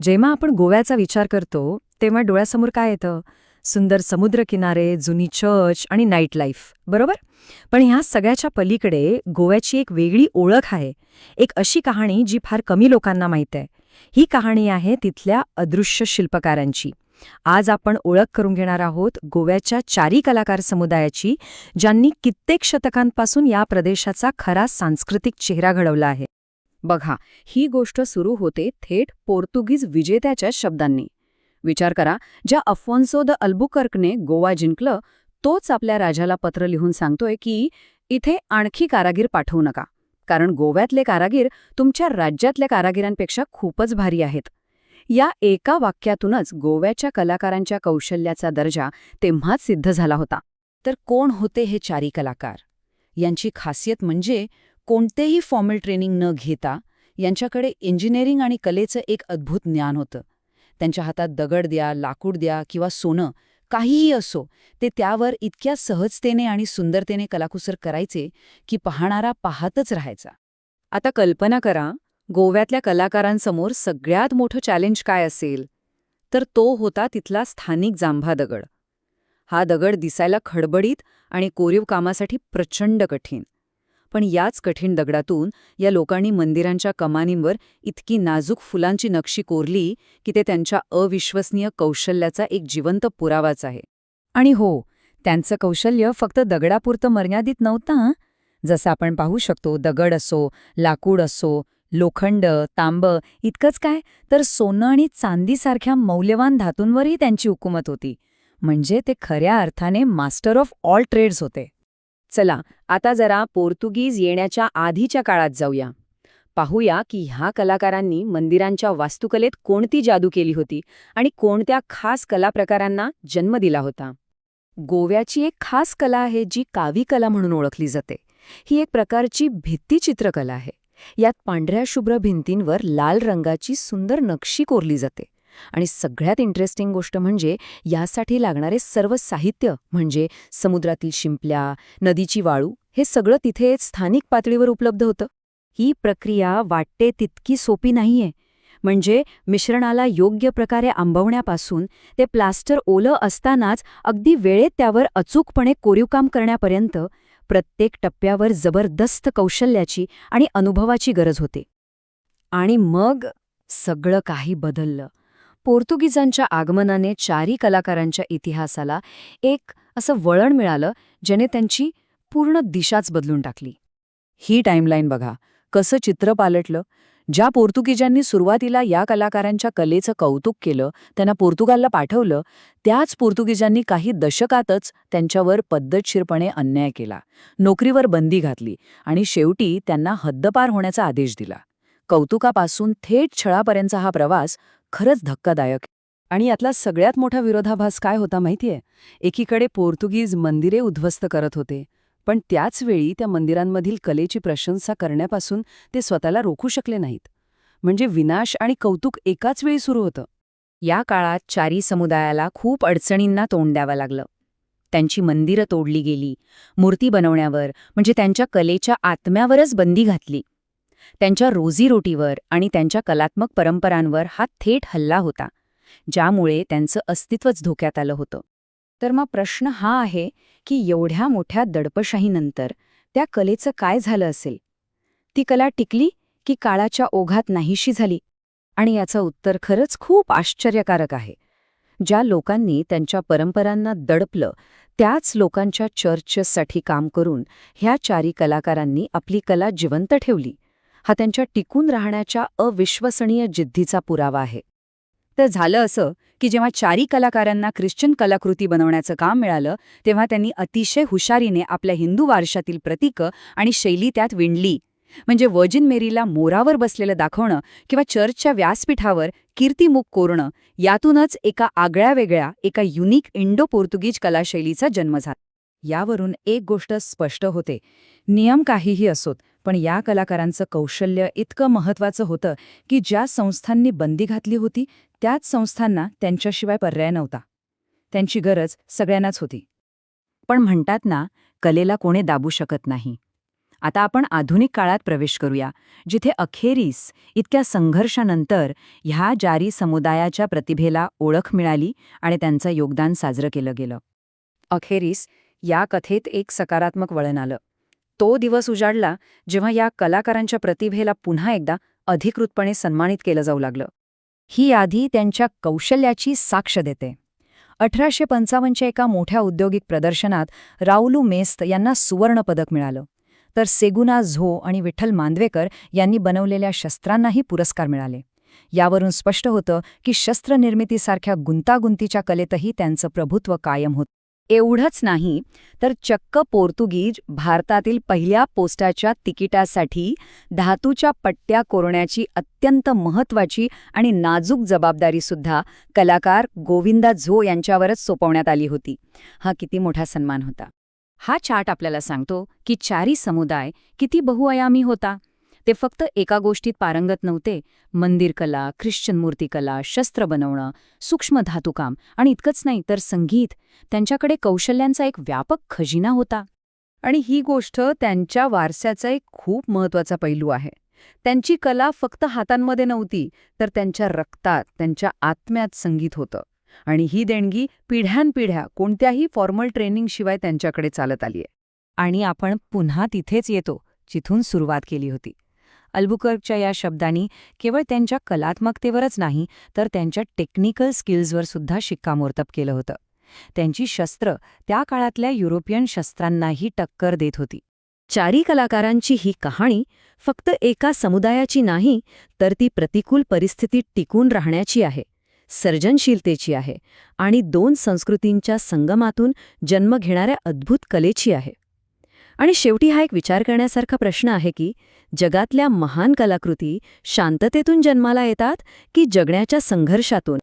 जेव्हा आपण गोव्याचा विचार करतो तेव्हा डोळ्यासमोर काय येतं? सुंदर समुद्रकिनारे, जुनी चर्च आणि नाईट लाईफ, बरोबर? पण ह्या सगळ्याच्या पलीकडे गोव्याची एक वेगळी ओळख आहे. एक अशी कहाणी जी फार कमी लोकांना माहीत आहे. ही कहाणी आहे तिथल्या अदृश्य शिल्पकारांची. आज आपण ओळख करून घेणार आहोत गोव्याच्या चारी कलाकार समुदायाची, ज्यांनी कित्येक शतकांपासून या प्रदेशाचा खरा सांस्कृतिक चेहरा घडवला आहे. बघा, ही गोष्ट सुरू होते थेट पोर्तुगीज विजेत्याच्या शब्दांनी. विचार करा, ज्या अफोन्सो द अल्बुकर्कने गोवा जिंकलं, तोच आपल्या राजाला पत्र लिहून सांगतोय की इथे आणखी कारागीर पाठवू नका, कारण गोव्यातले कारागीर तुमच्या राज्यातल्या कारागिरांपेक्षा खूपच भारी आहेत. या एका वाक्यातूनच गोव्याच्या कलाकारांच्या कौशल्याचा दर्जा तेव्हाच सिद्ध झाला होता. तर कोण होते हे चारी कलाकार? यांची खासियत म्हणजे कोणतेही फॉर्मल ट्रेनिंग न घेता यांच्याकडे इंजिनिअरिंग आणि कलेचं एक अद्भुत ज्ञान होतं. त्यांच्या हातात दगड द्या, लाकूड द्या किंवा सोनं, काहीही असो, ते त्यावर इतक्या सहजतेने आणि सुंदरतेने कलाकुसर करायचे की पाहणारा पाहतच राहायचा. आता कल्पना करा, गोव्यातल्या कलाकारांसमोर सगळ्यात मोठं चॅलेंज काय असेल? तर तो होता तिथला स्थानिक जांभा दगड. हा दगड दिसायला खडबडीत आणि कोरीव कामासाठी प्रचंड कठीण. पण याच कठीण दगडातून या लोकांनी मंदिरांच्या कमानींवर इतकी नाजूक फुलांची नक्षी कोरली की ते त्यांच्या अविश्वसनीय कौशल्याचा एक जिवंत पुरावाच आहे. आणि हो, त्यांचं कौशल्य फक्त दगडापुरतं मर्यादित नव्हतं हं. जसं आपण पाहू शकतो, दगड असो, लाकूड असो, लोखंड, तांब, इतकंच काय, तर सोनं आणि चांदीसारख्या मौल्यवान धातूंवरही त्यांची हुकूमत होती. म्हणजे ते खऱ्या अर्थाने मास्टर ऑफ ऑल ट्रेड्स होते. चला, आता जरा पोर्तुगीज येण्याच्या आधीच्या काळात जाऊया. पाहूया की ह्या कलाकारांनी मंदिरांच्या वास्तुकलेत कोणती जादू केली होती आणि कोणत्या खास कलाप्रकारांना जन्म दिला होता. गोव्याची एक खास कला आहे जी कावी कला म्हणून ओळखली जाते. ही एक प्रकारची भित्तिचित्रकला आहे. यात पांढऱ्या शुभ्र भिंतींवर लाल रंगाची सुंदर नक्षी कोरली जाते. आणि सगळ्यात इंटरेस्टिंग गोष्ट म्हणजे यासाठी लागणारे सर्व साहित्य, म्हणजे समुद्रातील शिंपल्या, नदीची वाळू, हे सगळं तिथे स्थानिक पातळीवर उपलब्ध होतं. ही प्रक्रिया वाटते तितकी सोपी नाहीये. म्हणजे मिश्रणाला योग्य प्रकारे आंबवण्यापासून ते प्लास्टर ओलं असतानाच अगदी वेळेत त्यावर अचूकपणे कोरीवकाम करण्यापर्यंत प्रत्येक टप्प्यावर जबरदस्त कौशल्याची आणि अनुभवाची गरज होते. आणि मग सगळं काही बदललं. पोर्तुगीजांच्या आगमनाने चारी कलाकारांच्या इतिहासाला एक असं वळण मिळालं, ज्याने त्यांची पूर्ण दिशाच बदलून टाकली. ही टाईमलाईन बघा, कसं चित्र पालटलं. ज्या पोर्तुगीजांनी सुरुवातीला या कलाकारांच्या कलेचं कौतुक केलं, त्यांना पोर्तुगालला पाठवलं, त्याच पोर्तुगीजांनी काही दशकातच त्यांच्यावर पद्धतशीरपणे अन्याय केला, नोकरीवर बंदी घातली आणि शेवटी त्यांना हद्दपार होण्याचा आदेश दिला. कौतुकापासून थेट छळापर्यंतचा हा प्रवास खरंच धक्कादायक. आणि यातला सगळ्यात मोठा विरोधाभास काय होता माहितीये? एकीकडे पोर्तुगीज मंदिरे उद्ध्वस्त करत होते, पण त्याच वेळी त्या मंदिरांमधील कलेची प्रशंसा करण्यापासून ते स्वतःला रोखू शकले नाहीत. म्हणजे विनाश आणि कौतुक एकाच वेळी सुरू होतं. या काळात चारी समुदायाला खूप अडचणींना तोंड द्यावं लागलं. त्यांची मंदिरं तोडली गेली, मूर्ती बनवण्यावर म्हणजे त्यांच्या कलेच्या आत्म्यावरच बंदी घातली. त्यांच्या रोजीरोटीवर आणि त्यांच्या कलात्मक परंपरांवर हा थेट हल्ला होता, ज्यामुळे त्यांचं अस्तित्वच धोक्यात आलं होतं. तर मग प्रश्न हा आहे की एवढ्या मोठ्या दडपशाहीनंतर त्या कलेचं काय झालं असेल? ती कला टिकली की काळाच्या ओघात नाहीशी झाली? आणि याचं उत्तर खरंच खूप आश्चर्यकारक आहे. ज्या लोकांनी त्यांच्या परंपरांना दडपलं, त्याच लोकांच्या चर्चेससाठी काम करून ह्या चारी कलाकारांनी आपली कला जिवंत ठेवली. हा त्यांच्या टिकून राहण्याच्या अविश्वसनीय जिद्दीचा पुरावा आहे. तर झालं असं की जेव्हा चारी कलाकारांना ख्रिश्चन कलाकृती बनवण्याचं काम मिळालं, तेव्हा त्यांनी अतिशय हुशारीने आपल्या हिंदू वारशातील प्रतीकं आणि शैली त्यात विणली. म्हणजे वर्जिन मेरीला मोरावर बसलेलं दाखवणं किंवा चर्चच्या व्यासपीठावर कीर्तिमुख कोरणं, यातूनच एका आगळ्यावेगळ्या, एका युनिक इंडो पोर्तुगीज कलाशैलीचा जन्म झाला. यावरून एक गोष्ट स्पष्ट होते, नियम काहीही असोत, पण या कलाकारांचं कौशल्य इतकं महत्त्वाचं होतं की ज्या संस्थांनी बंदी घातली होती, त्याच संस्थांना त्यांच्याशिवाय पर्याय नव्हता. त्यांची गरज सगळ्यांनाच होती. पण म्हणतात ना, कलेला कोणी दाबू शकत नाही. आता आपण आधुनिक काळात प्रवेश करूया, जिथे अखेरीस इतक्या संघर्षानंतर ह्या जारी समुदायाच्या प्रतिभेला ओळख मिळाली आणि त्यांचं योगदान साजरं केलं गेलं. अखेरीस या कथेत एक सकारात्मक वळण आलं. तो दिवस उजाडला जेव्हा या कलाकारांच्या प्रतिभेला पुन्हा एकदा अधिकृतपणे सन्मानित केलं जाऊ लागलं. ही यादी त्यांच्या कौशल्याची साक्ष देते. 1855च्या एका मोठ्या औद्योगिक प्रदर्शनात राउलू मेस्त यांना सुवर्णपदक मिळालं. तर सेगुना झो आणि विठ्ठल मांदवेकर यांनी बनवलेल्या शस्त्रांनाही पुरस्कार मिळाले. यावरून स्पष्ट होतं की शस्त्रनिर्मितीसारख्या गुंतागुंतीच्या कलेतही त्यांचं प्रभुत्व कायम होतं. एवढंच नाही तर चक्क पोर्तुगीज भारतातील पहिल्या पोस्टाच्या तिकिटासाठी धातूच्या पट्ट्या कोरण्याची अत्यंत महत्त्वाची आणि नाजूक जबाबदारीसुद्धा कलाकार गोविंदा झो यांच्यावरच सोपवण्यात आली होती. हा किती मोठा सन्मान होता. हा चार्ट आपल्याला सांगतो की चारी समुदाय किती बहुआयामी होता. ते फक्त एका गोष्टीत पारंगत नव्हते. मंदिरकला, ख्रिश्चन मूर्तिकला, शस्त्र बनवणं, सूक्ष्म धातुकाम आणि इतकंच नाही तर संगीत. त्यांच्याकडे कौशल्यांचा एक व्यापक खजिना होता. आणि ही गोष्ट त्यांच्या वारशाचा एक खूप महत्त्वाचा पैलू आहे. त्यांची कला फक्त हातांमध्ये नव्हती, तर त्यांच्या रक्तात, त्यांच्या आत्म्यात संगीत होतं. आणि ही देणगी पिढ्यानपिढ्या कोणत्याही फॉर्मल ट्रेनिंगशिवाय त्यांच्याकडे चालत आलीय. आणि आपण पुन्हा तिथेच येतो जिथून सुरुवात केली होती. अल्बुकर्कच्या या शब्दांनी केवळ त्यांच्या कलात्मकतेवरच नाही तर त्यांच्या टेक्निकल स्किल्सवर सुद्धा शिक्कामोर्तब केलं होतं. त्यांची शस्त्र त्या काळातल्या युरोपियन शस्त्रांनाही टक्कर देत होती. चारी कलाकारांची ही कहाणी फक्त एका समुदायाची नाही, तर ती प्रतिकूल परिस्थितीत टिकून राहण्याची आहे, सर्जनशीलतेची आहे आणि दोन संस्कृतींच्या संगमातून जन्म घेणाऱ्या अद्भुत कलेची आहे. आणि शेवटी हा एक विचार करण्यासारखा प्रश्न आहे की जगातल्या महान कलाकृती शांततेतून जन्माला येतात की जगण्याच्या संघर्षातून.